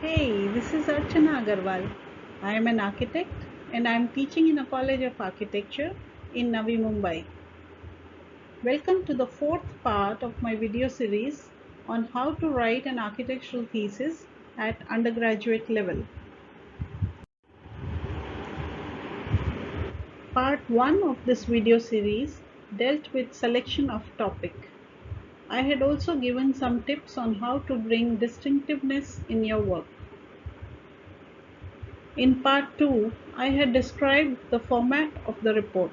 Hey, this is Archana Agarwal. I am an architect and I am teaching in a college of architecture in Navi Mumbai. Welcome to the fourth part of my video series on how to write an architectural thesis at undergraduate level. Part 1 of this video series dealt with selection of topic. I had also given some tips on how to bring distinctiveness in your work. In part 2, I had described the format of the report.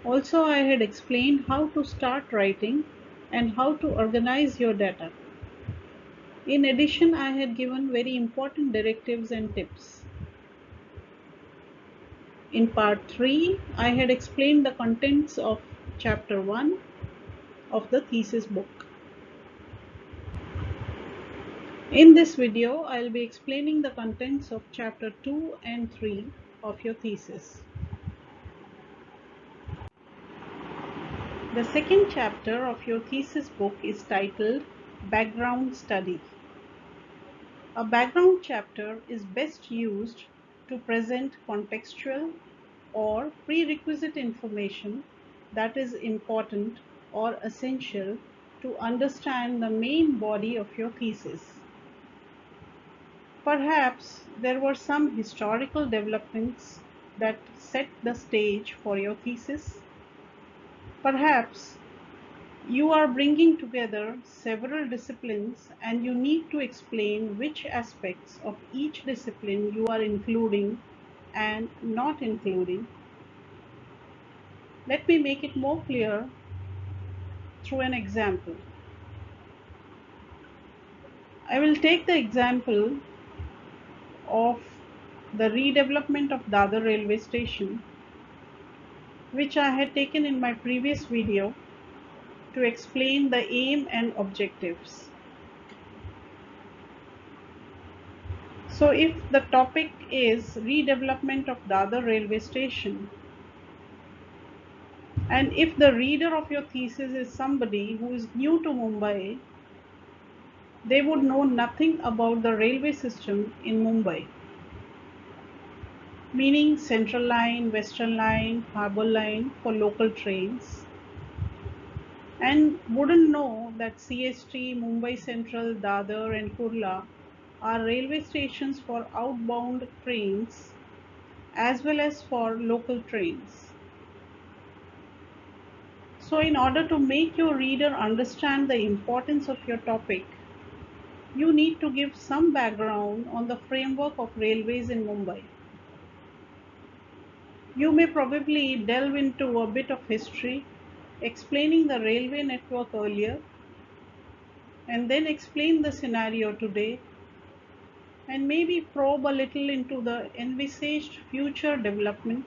Also, I had explained how to start writing and how to organize your data. In addition, I had given very important directives and tips. In part 3, I had explained the contents of chapter 1 of the thesis book. In this video, I will be explaining the contents of chapter 2 and 3 of your thesis. The second chapter of your thesis book is titled Background Study. A background chapter is best used to present contextual or prerequisite information that is important or essential to understand the main body of your thesis. Perhaps there were some historical developments that set the stage for your thesis. Perhaps you are bringing together several disciplines and you need to explain which aspects of each discipline you are including and not including. Let me make it more clear through an example. I will take the example of the redevelopment of Dadar railway station, which I had taken in my previous video to explain the aim and objectives. So if the topic is redevelopment of Dadar railway station, and if the reader of your thesis is somebody who is new to Mumbai, they would know nothing about the railway system in Mumbai, meaning Central Line, Western Line, Harbour Line for local trains, and wouldn't know that CST, Mumbai Central, Dadar and Kurla are railway stations for outbound trains as well as for local trains. So in order to make your reader understand the importance of your topic, you need to give some background on the framework of railways in Mumbai. You may probably delve into a bit of history, explaining the railway network earlier, and then explain the scenario today, and maybe probe a little into the envisaged future development.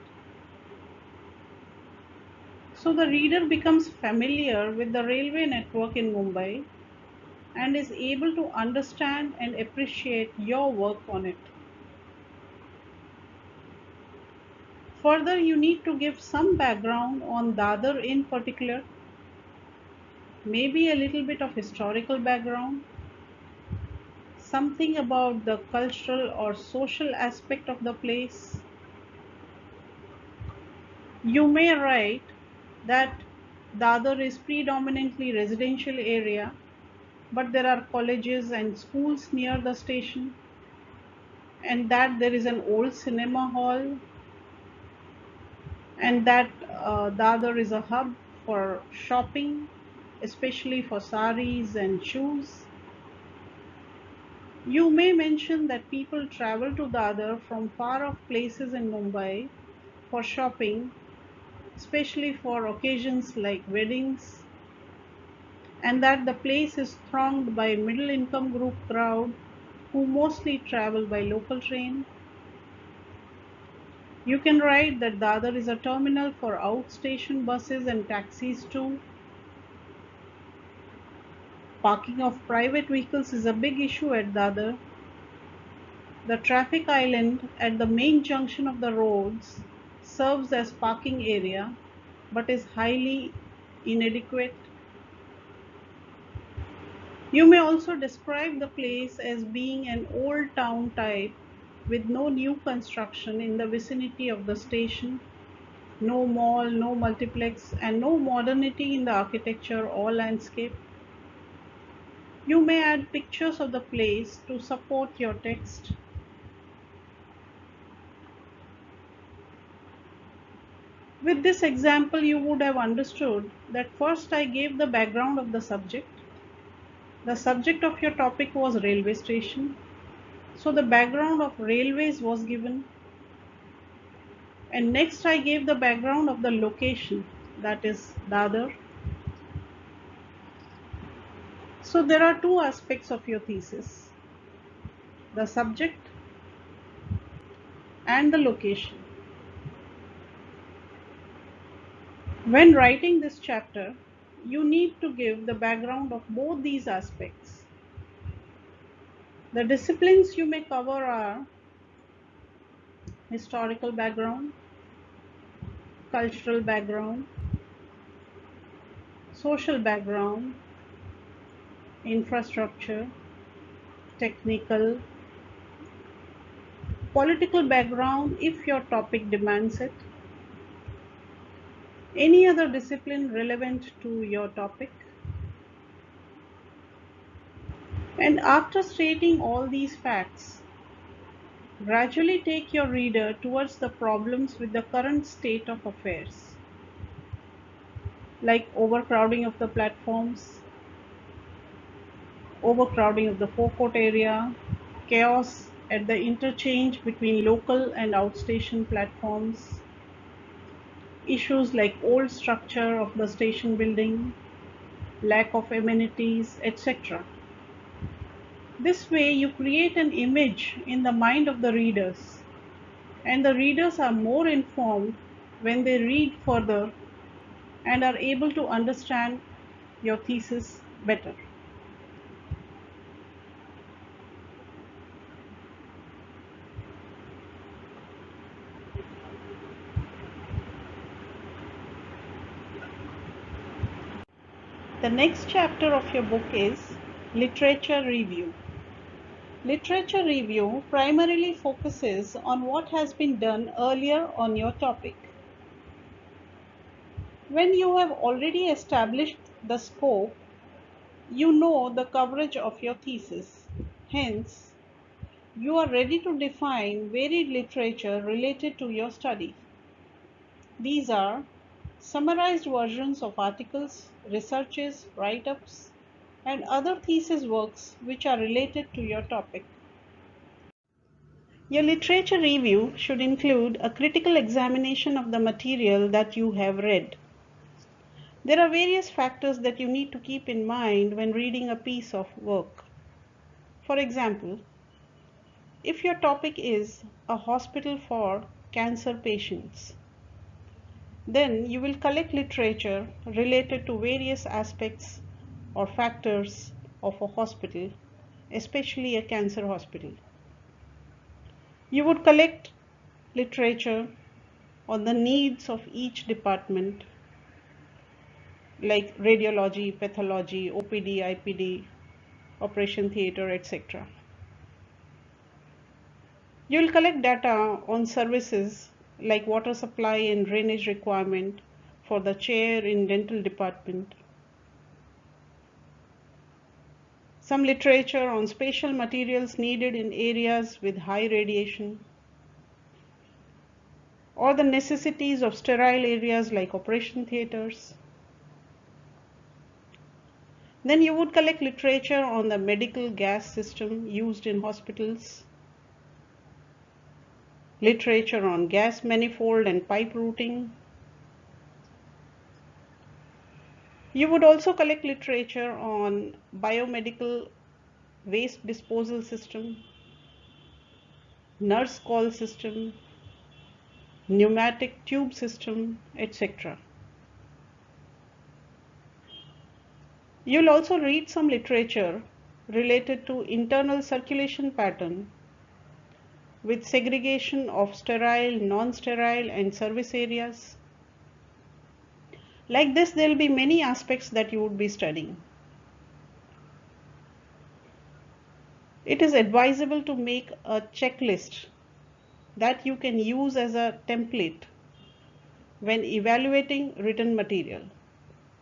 So the reader becomes familiar with the railway network in Mumbai and is able to understand and appreciate your work on it. Further, you need to give some background on Dadar in particular, maybe a little bit of historical background, something about the cultural or social aspect of the place. You may write that Dadar is predominantly residential area, but there are colleges and schools near the station, and that there is an old cinema hall, and that Dadar is a hub for shopping, especially for saris and shoes. You may mention that people travel to Dadar from far off places in Mumbai for shopping, especially for occasions like weddings, and that the place is thronged by middle income group crowd who mostly travel by local train. You can write that Dadar is a terminal for outstation buses and taxis too. Parking of private vehicles is a big issue at Dadar. The traffic island at the main junction of the roads serves as parking area but is highly inadequate. You may also describe the place as being an old town type with no new construction in the vicinity of the station, no mall, no multiplex, and no modernity in the architecture or landscape. You may add pictures of the place to support your text. With this example, you would have understood that first I gave the background of the subject. The subject of your topic was railway station. So the background of railways was given. And next I gave the background of the location, that is Dadar. So there are two aspects of your thesis, the subject and the location. When writing this chapter, you need to give the background of both these aspects. The disciplines you may cover are historical background, cultural background, social background, infrastructure, technical, political background if your topic demands it, any other discipline relevant to your topic. And after stating all these facts, gradually take your reader towards the problems with the current state of affairs, like overcrowding of the platforms, overcrowding of the forecourt area, chaos at the interchange between local and outstation platforms, issues like old structure of the station building, lack of amenities, etc. This way you create an image in the mind of the readers, and the readers are more informed when they read further and are able to understand your thesis better. The next chapter of your book is Literature Review. Literature review primarily focuses on what has been done earlier on your topic. When you have already established the scope, you know the coverage of your thesis. Hence, you are ready to define varied literature related to your study. These are summarized versions of articles, researches, write-ups, and other thesis works which are related to your topic. Your literature review should include a critical examination of the material that you have read. There are various factors that you need to keep in mind when reading a piece of work. For example, if your topic is a hospital for cancer patients, then you will collect literature related to various aspects or factors of a hospital, especially a cancer hospital. You would collect literature on the needs of each department, like radiology, pathology, OPD, IPD, operation theater, etc. You will collect data on services like water supply and drainage requirement for the chair in dental department. Some literature on spatial materials needed in areas with high radiation, or the necessities of sterile areas like operation theaters. Then you would collect literature on the medical gas system used in hospitals, literature on gas manifold and pipe routing. You would also collect literature on biomedical waste disposal system, nurse call system, pneumatic tube system, etc. You'll also read some literature related to internal circulation pattern with segregation of sterile, non-sterile and service areas. Like this, there will be many aspects that you would be studying. It is advisable to make a checklist that you can use as a template when evaluating written material.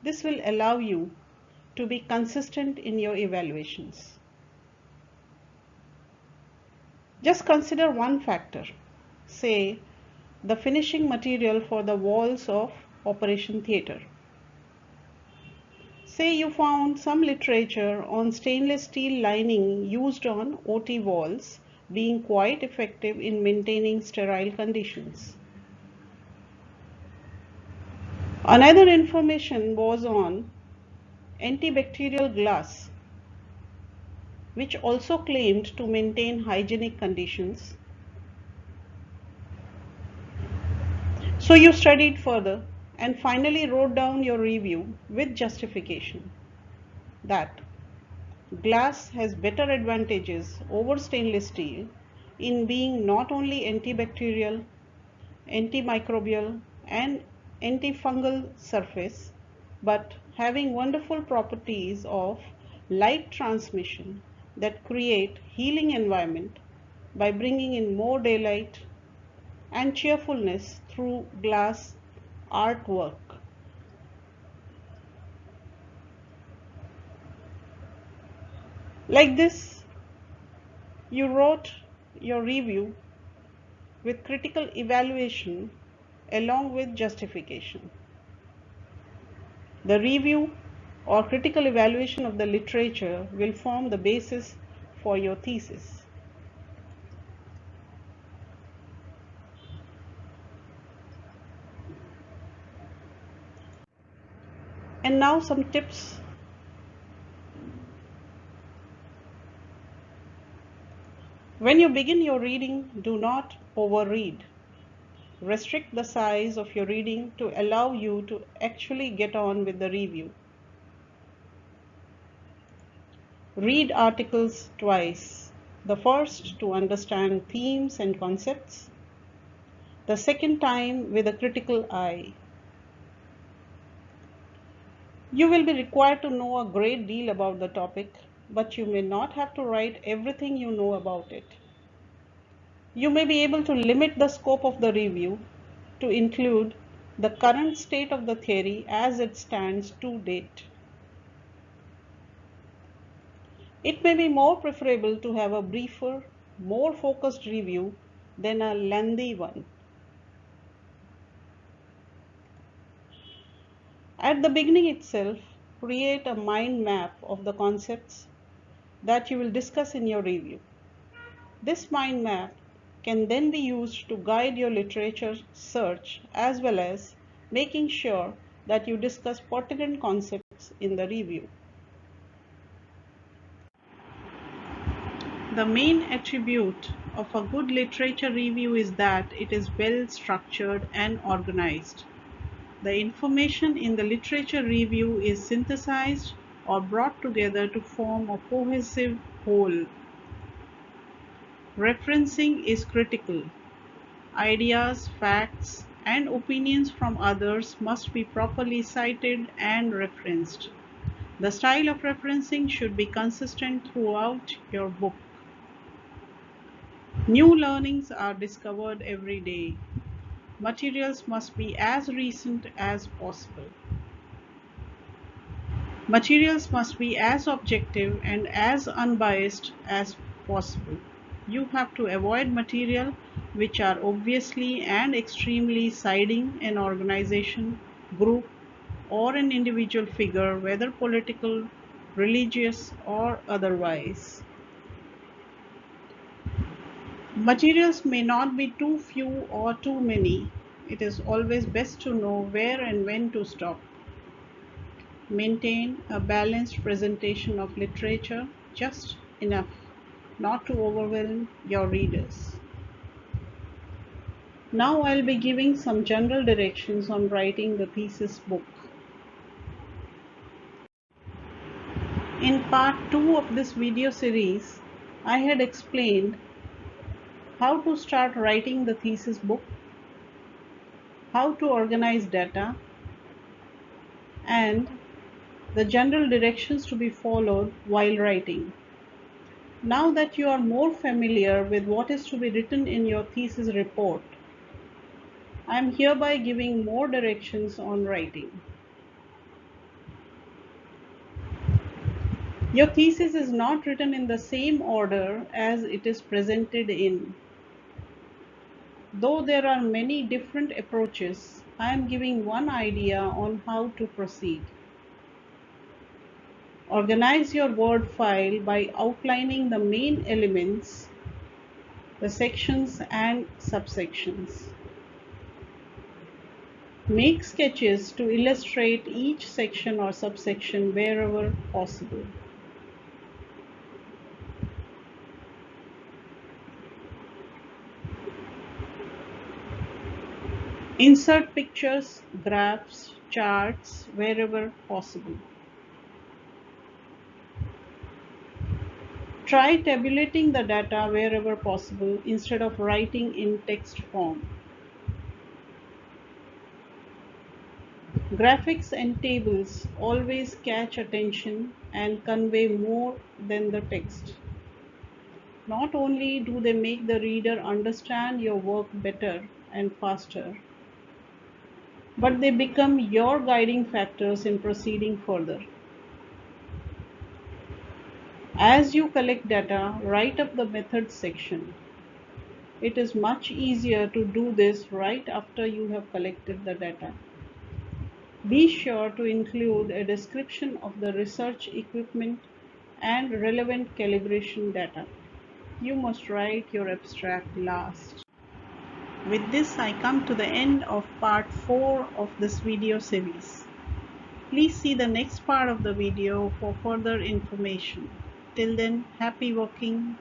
This will allow you to be consistent in your evaluations. Just consider one factor, say the finishing material for the walls of Operation Theatre. Say you found some literature on stainless steel lining used on OT walls being quite effective in maintaining sterile conditions. Another information was on antibacterial glass, which also claimed to maintain hygienic conditions. So you studied further and finally wrote down your review with justification that glass has better advantages over stainless steel in being not only antibacterial, antimicrobial, and antifungal surface, but having wonderful properties of light transmission that create healing environment by bringing in more daylight and cheerfulness through glass artwork. Like this, you wrote your review with critical evaluation along with justification. The review or critical evaluation of the literature will form the basis for your thesis. And now some tips. When you begin your reading, do not overread. Restrict the size of your reading to allow you to actually get on with the review. Read articles twice. The first to understand themes and concepts. The second time with a critical eye. You will be required to know a great deal about the topic, but you may not have to write everything you know about it. You may be able to limit the scope of the review to include the current state of the theory as it stands to date. It may be more preferable to have a briefer, more focused review than a lengthy one. At the beginning itself, create a mind map of the concepts that you will discuss in your review. This mind map can then be used to guide your literature search as well as making sure that you discuss pertinent concepts in the review. The main attribute of a good literature review is that it is well structured and organized. The information in the literature review is synthesized or brought together to form a cohesive whole. Referencing is critical. Ideas, facts, and opinions from others must be properly cited and referenced. The style of referencing should be consistent throughout your book. New learnings are discovered every day. Materials must be as recent as possible. Materials must be as objective and as unbiased as possible. You have to avoid material which are obviously and extremely siding an organization, group, or an individual figure, whether political, religious, or otherwise. Materials may not be too few or too many. It is always best to know where and when to stop. Maintain a balanced presentation of literature, just enough not to overwhelm your readers. Now I'll be giving some general directions on writing the thesis book. In part 2 of this video series, I had explained how to start writing the thesis book, how to organize data, and the general directions to be followed while writing. Now that you are more familiar with what is to be written in your thesis report, I am hereby giving more directions on writing. Your thesis is not written in the same order as it is presented in. Though there are many different approaches, I am giving one idea on how to proceed. Organize your Word file by outlining the main elements, the sections and subsections. Make sketches to illustrate each section or subsection wherever possible. Insert pictures, graphs, charts wherever possible. Try tabulating the data wherever possible instead of writing in text form. Graphics and tables always catch attention and convey more than the text. Not only do they make the reader understand your work better and faster, but they become your guiding factors in proceeding further. As you collect data, write up the methods section. It is much easier to do this right after you have collected the data. Be sure to include a description of the research equipment and relevant calibration data. You must write your abstract last. With this, I come to the end of part 4 of this video series. Please see the next part of the video for further information. Till then, happy working.